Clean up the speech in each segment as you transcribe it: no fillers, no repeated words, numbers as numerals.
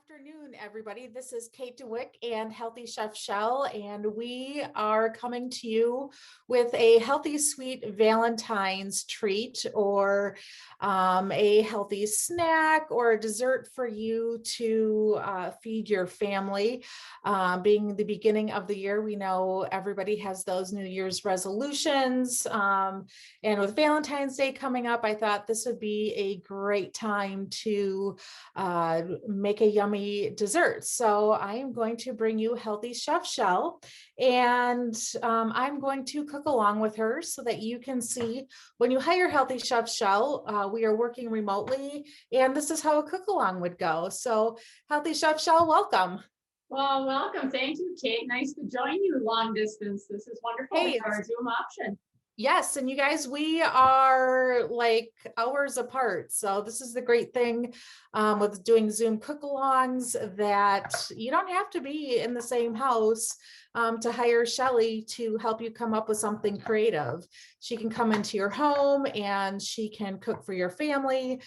Afternoon, everybody. This is Kate DeWick and Healthy Chef Shell, and we are coming to you with a healthy sweet Valentine's treat or a healthy snack or a dessert for you to feed your family. Being the beginning of the year, we know everybody has those New Year's resolutions. And with Valentine's Day coming up, I thought this would be a great time to make a yummy dessert. So I am going to bring you Healthy Chef Shell, and I'm going to cook along with her so that you can see when you hire Healthy Chef Shell, we are working remotely, and this is how a cook along would go. So Healthy Chef Shell, welcome. Well, welcome. Thank you, Kate. Nice to join you long distance. This is wonderful with Hey, our Zoom option. yes, and you guys, we are like hours apart. So this is the great thing with doing Zoom cook-alongs, that you don't have to be in the same house to hire Shelly to help you come up with something creative. She can come into your home and she can cook for your family.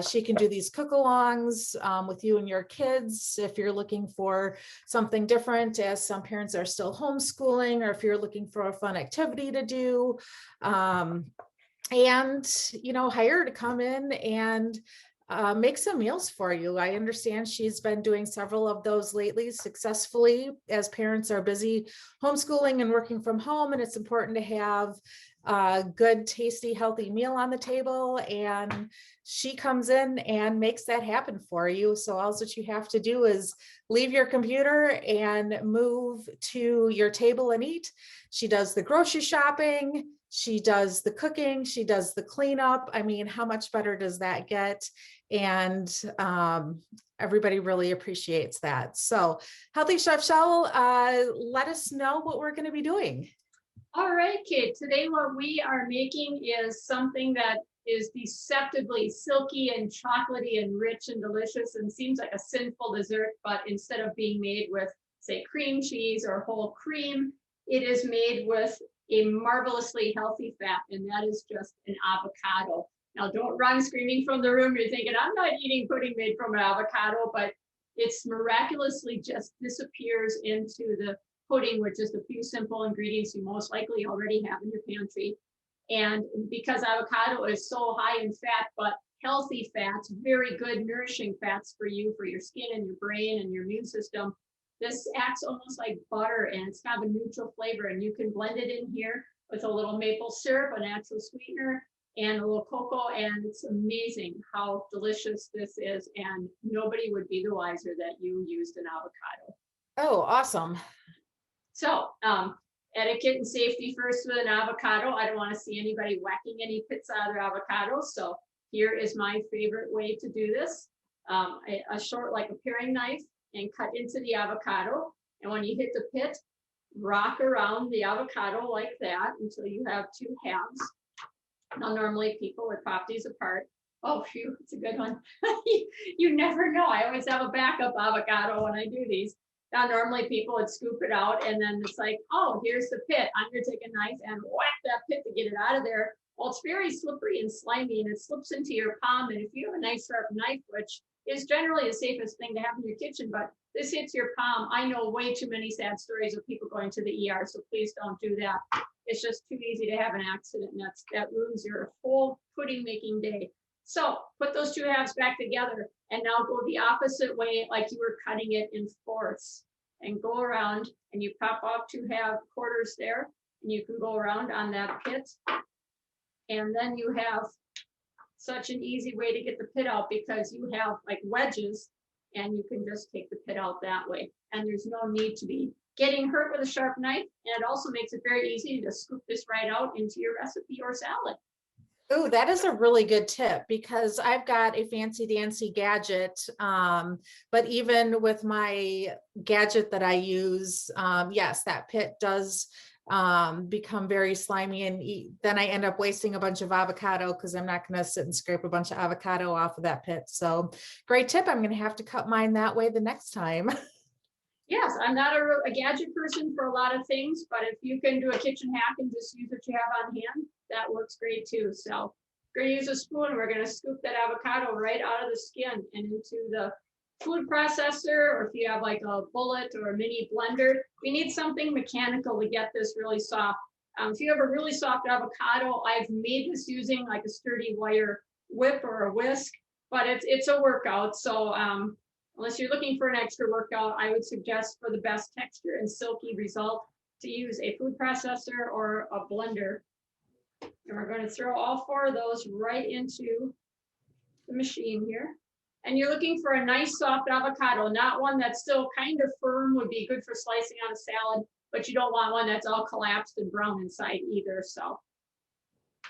She can do these cook-alongs with you and your kids if you're looking for something different, as some parents are still homeschooling, or if you're looking for a fun activity to do. And hire her to come in and make some meals for you. I understand she's been doing several of those lately successfully, as parents are busy homeschooling and working from home, and it's important to have a good, tasty, healthy meal on the table. And she comes in and makes that happen for you. So all that you have to do is leave your computer and move to your table and eat. She does the grocery shopping. She does the cooking. She does the cleanup. I mean, how much better does that get? And everybody really appreciates that. So Healthy Chef Shell, let us know what we're going to be doing. All right, Kate. Today what we are making is something that is deceptively silky and chocolatey and rich and delicious and seems like a sinful dessert, but instead of being made with, say, cream cheese or whole cream, it is made with a marvelously healthy fat, and that is just an avocado. Now, don't run screaming from the room. You're thinking, I'm not eating pudding made from an avocado, but it's miraculously just disappears into the pudding with just a few simple ingredients you most likely already have in your pantry. And because avocado is so high in fat, but healthy fats, very good nourishing fats for you, for your skin and your brain and your immune system, this acts almost like butter, and it's kind of a neutral flavor. And you can blend it in here with a little maple syrup, a natural sweetener, and a little cocoa. And it's amazing how delicious this is. And nobody would be the wiser that you used an avocado. Oh, awesome. So etiquette and safety first with an avocado. I don't want to see anybody whacking any pits out of their avocados. So here is my favorite way to do this. A short, like a paring knife, and cut into the avocado. And when you hit the pit, rock around the avocado like that until you have two halves. Now, normally people would pop these apart. Oh, phew, it's a good one. You never know. I always have a backup avocado when I do these. Now, normally people would scoop it out, and then it's like, oh, here's the pit. I'm going to take a knife and whack that pit to get it out of there. Well, it's very slippery and slimy, and it slips into your palm. And if you have a nice sharp knife, which is generally the safest thing to have in your kitchen, but this hits your palm. I know way too many sad stories of people going to the ER, so please don't do that. It's just too easy to have an accident, and that ruins your whole pudding making day. So put those two halves back together, and now go the opposite way, like you were cutting it in fourths, and go around, and you pop off two half quarters there, and you can go around on that pit. And then you have such an easy way to get the pit out, because you have like wedges, and you can just take the pit out that way. And there's no need to be getting hurt with a sharp knife. And it also makes it very easy to scoop this right out into your recipe or salad. Oh, that is a really good tip, because I've got a fancy dancy gadget. But even with my gadget that I use, yes, that pit does become very slimy, and then I end up wasting a bunch of avocado, because I'm not going to sit and scrape a bunch of avocado off of that pit. So great tip. I'm going to have to cut mine that way the next time. Yes, I'm not a gadget person for a lot of things, but if you can do a kitchen hack and just use what you have on hand, that works great too. So we're going to use a spoon. We're going to scoop that avocado right out of the skin and into the food processor, or if you have like a bullet or a mini blender, we need something mechanical to get this really soft. If you have a really soft avocado, I've made this using like a sturdy wire whip or a whisk, but it's a workout. So unless you're looking for an extra workout, I would suggest for the best texture and silky result to use a food processor or a blender. And we're going to throw all 4 of those right into the machine here. And you're looking for a nice soft avocado, not one that's still kind of firm, would be good for slicing on a salad, but you don't want one that's all collapsed and brown inside either. So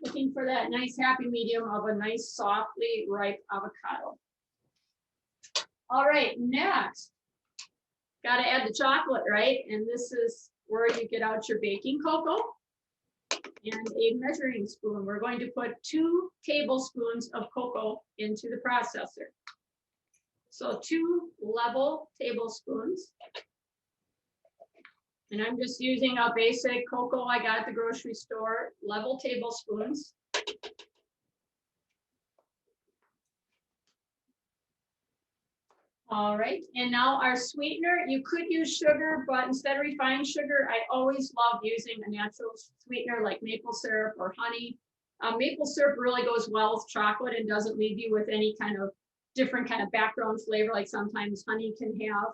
looking for that nice happy medium of a nice softly ripe avocado. All right, next, got to add the chocolate, right? And this is where you get out your baking cocoa and a measuring spoon. We're going to put 2 tablespoons of cocoa into the processor. So 2 level tablespoons. And I'm just using a basic cocoa I got at the grocery store, level tablespoons. All right, and now our sweetener, you could use sugar, but instead of refined sugar, I always love using a natural sweetener like maple syrup or honey. Maple syrup really goes well with chocolate and doesn't leave you with any kind of different kind of background flavor like sometimes honey can have.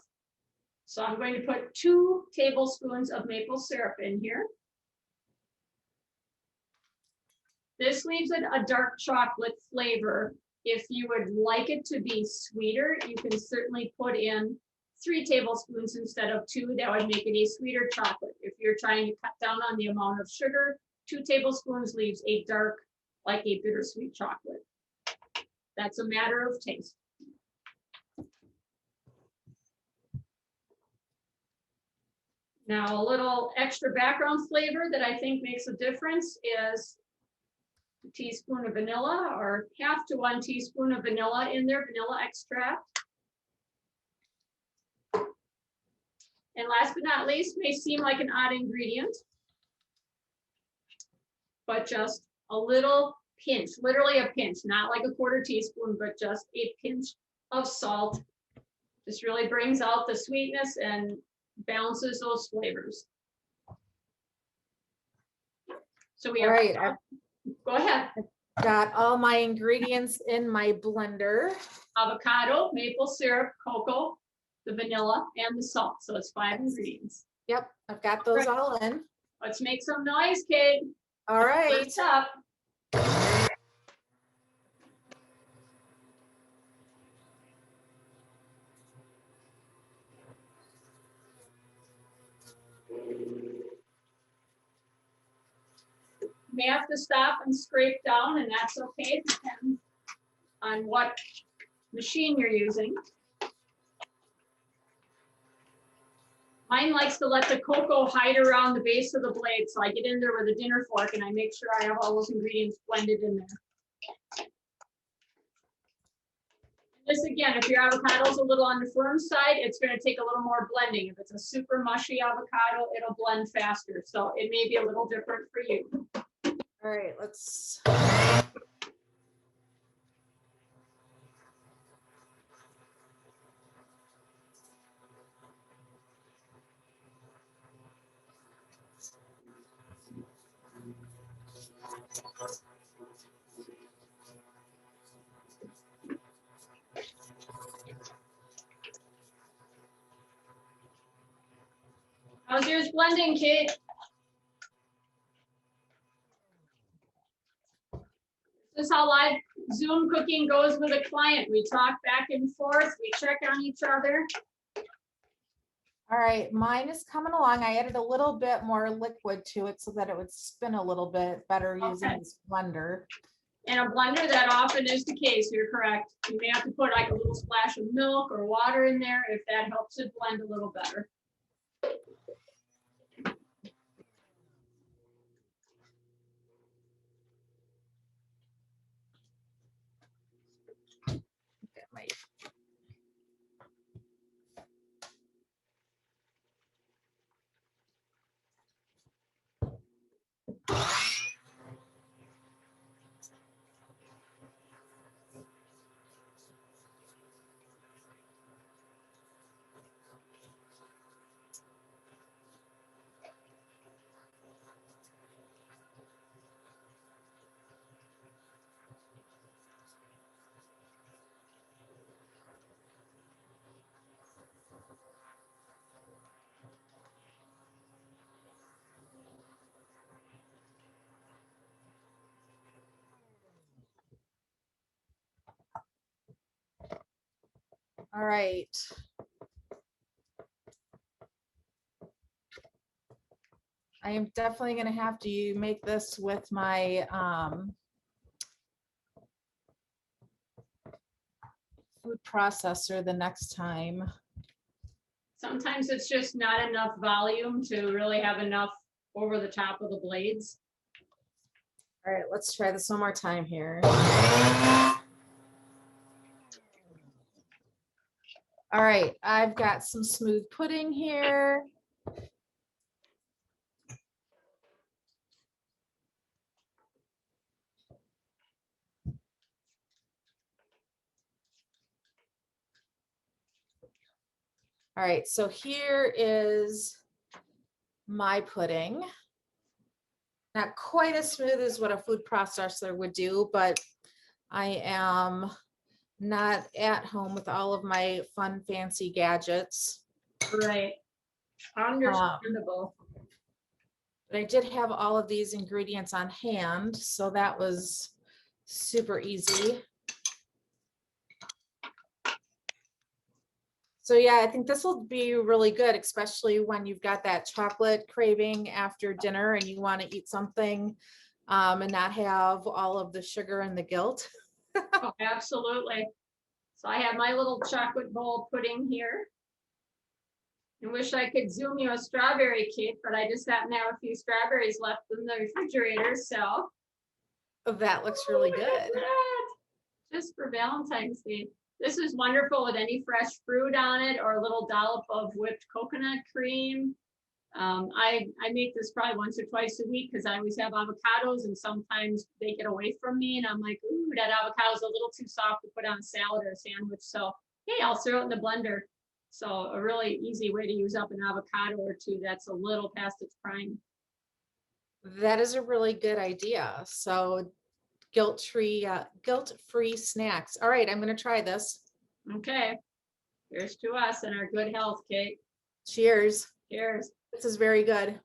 So I'm going to put 2 tablespoons of maple syrup in here. This leaves it a dark chocolate flavor. If you would like it to be sweeter, you can certainly put in 3 tablespoons instead of 2. That would make it a sweeter chocolate. If you're trying to cut down on the amount of sugar, 2 tablespoons leaves a dark, like a bittersweet chocolate. That's a matter of taste. Now, a little extra background flavor that I think makes a difference is a teaspoon of vanilla, or half to 1 teaspoon of vanilla in there, vanilla extract. And last but not least, may seem like an odd ingredient, but just a little pinch, literally a pinch, not like a 1/4 teaspoon, but just a pinch of salt. This really brings out the sweetness and balances those flavors. So we have, go ahead. Got all my ingredients in my blender. Avocado, maple syrup, cocoa, the vanilla, and the salt. So it's 5 ingredients. Yep, I've got those all in. Let's make some noise, Kate. All right. What's up? You may have to stop and scrape down, and that's okay. It depends on what machine you're using. Mine likes to let the cocoa hide around the base of the blade, so I get in there with a dinner fork and I make sure I have all those ingredients blended in there. This again, if your avocado is a little on the firm side, it's going to take a little more blending. If it's a super mushy avocado, it'll blend faster. So it may be a little different for you. All right, let's. How's yours blending, Kate? This is how live Zoom cooking goes with a client. We talk back and forth, we check on each other. All right, mine is coming along. I added a little bit more liquid to it so that it would spin a little bit better using this blender. In a blender, that often is the case. You're correct. You may have to put like a little splash of milk or water in there if that helps it blend a little better. All right. I am definitely gonna have to make this with my food processor the next time. Sometimes it's just not enough volume to really have enough over the top of the blades. All right, let's try this one more time here. All right, I've got some smooth pudding here. All right, so here is my pudding. Not quite as smooth as what a food processor would do, but I am not at home with all of my fun, fancy gadgets. Right. Understandable. But I did have all of these ingredients on hand, so that was super easy. So yeah, I think this will be really good, especially when you've got that chocolate craving after dinner and you want to eat something and not have all of the sugar and the guilt. Oh, absolutely. So I have my little chocolate bowl pudding here. I wish I could zoom you a strawberry cake, but I just happen to have a few strawberries left in the refrigerator, so. That looks really Look at good. that. Just for Valentine's Day. This is wonderful with any fresh fruit on it or a little dollop of whipped coconut cream. I make this probably once or twice a week because I always have avocados and sometimes they get away from me and I'm like, ooh, that avocado is a little too soft to put on a salad or a sandwich. So, hey, I'll throw it in the blender. So a really easy way to use up an avocado or two that's a little past its prime. That is a really good idea. So guilt-free snacks. All right, I'm going to try this. Okay. Here's to us and our good health, Kate. Cheers. Cheers. This is very good.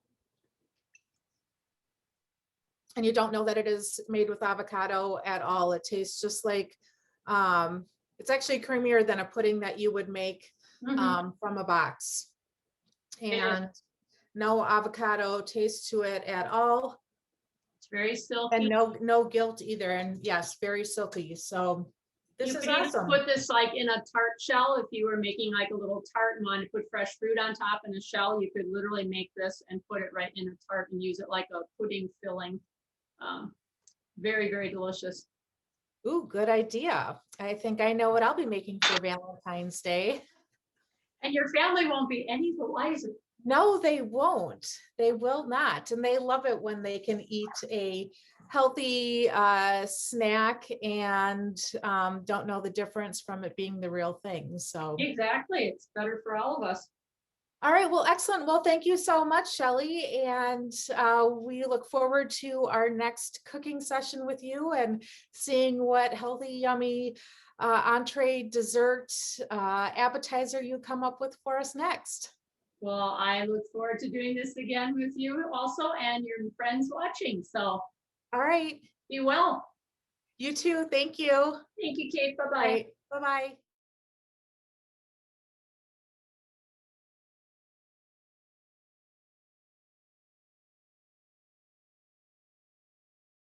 And you don't know that it is made with avocado at all. It tastes just like, it's actually creamier than a pudding that you would make from a box. And no avocado taste to it at all. It's very silky. And no guilt either. And yes, very silky. So this is awesome. Put this like in a tart shell. If you were making like a little tart and wanted to put fresh fruit on top in a shell, you could literally make this and put it right in a tart and use it like a pudding filling. Very, very delicious. Ooh, good idea. I think I know what I'll be making for Valentine's Day. And your family won't be any the wiser. No, they won't. They will not. And they love it when they can eat a healthy snack and don't know the difference from it being the real thing. So exactly. It's better for all of us. All right. Well, excellent. Well, thank you so much, Shelley. And we look forward to our next cooking session with you and seeing what healthy, yummy entree, dessert, appetizer you come up with for us next. Well, I look forward to doing this again with you also and your friends watching. So, all right. Be well. You too. Thank you. Thank you, Kate. Bye-bye. Right. Bye-bye.